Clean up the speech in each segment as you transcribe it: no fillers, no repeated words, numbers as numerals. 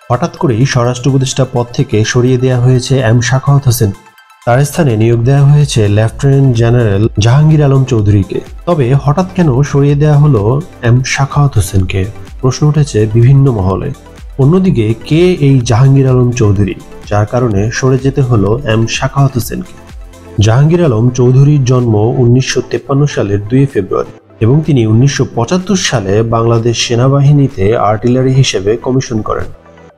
হঠাৎ করেই স্বরাষ্ট্র উপদেষ্টা পদ থেকে সরিয়ে দেওয়া হয়েছে এম সাখাওয়াত হোসেন। তার স্থানে নিয়োগ দেওয়া হয়েছে লেফটেন্যান্ট জেনারেল জাহাঙ্গীর আলম চৌধুরীকে। তবে হঠাৎ কেন সরিয়ে দেওয়া হলো এম সাখাওয়াত হোসেনকে, প্রশ্ন উঠেছে বিভিন্ন মহলে। অন্যদিকে কে এই জাহাঙ্গীর আলম চৌধুরী, যার কারণে সরে যেতে হলো এম সাখাওয়াত হোসেনকে? জাহাঙ্গীর আলম চৌধুরীর জন্ম 1953 সালের 2 ফেব্রুয়ারি এবং তিনি 1975 সালে বাংলাদেশ সেনাবাহিনীতে আর্টিলারি হিসেবে কমিশন করেন।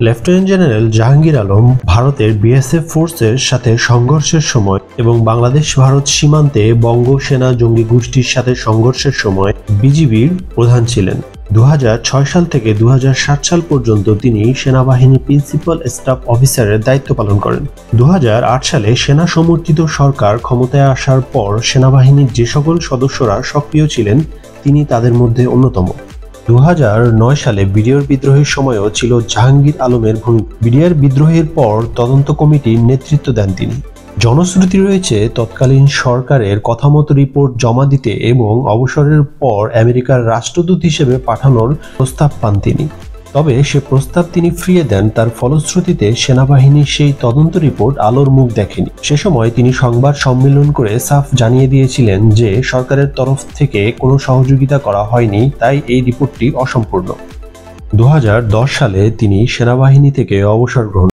লেফটেন্যান্ট জেনারেল জাহাঙ্গীর আলম ভারতের বিএসএফ ফোর্সের সাথে সংঘর্ষের সময় এবং বাংলাদেশ ভারত সীমান্তে বঙ্গ সেনা জঙ্গি গোষ্ঠীর সাথে সংঘর্ষের সময় বিজিবির প্রধান ছিলেন। 2006 সাল থেকে 2007 সাল পর্যন্ত তিনি সেনাবাহিনীর প্রিন্সিপাল স্টাফ অফিসারের দায়িত্ব পালন করেন। 2008 সালে সেনা সমর্থিত সরকার ক্ষমতায় আসার পর সেনাবাহিনীর যে সকল সদস্যরা সক্রিয় ছিলেন তিনি তাদের মধ্যে অন্যতম। 2009 সালে বিডিআর বিদ্রোহের সময়ও ছিল জাহাঙ্গীর আলমের ভূমিকা। বিডিআর বিদ্রোহের পর তদন্ত কমিটির নেতৃত্ব দেন তিনি। জনশ্রুতি রয়েছে তৎকালীন সরকারের কথামতো রিপোর্ট জমা দিতে এবং অবসরের পর আমেরিকার রাষ্ট্রদূত হিসেবে পাঠানোর প্রস্তাব পান তিনি। তবে সে প্রস্তাব তিনি ফিরিয়ে দেন। তার ফলশ্রুতিতে সেনাবাহিনীর সেই তদন্ত রিপোর্ট আলোর মুখ দেখেনি। সে সময় তিনি সংবাদ সম্মেলন করে সাফ জানিয়ে দিয়েছিলেন যে সরকারের তরফ থেকে কোনো সহযোগিতা করা হয়নি, তাই এই রিপোর্টটি অসম্পূর্ণ। 2010 সালে তিনি সেনাবাহিনী থেকে অবসর গ্রহণ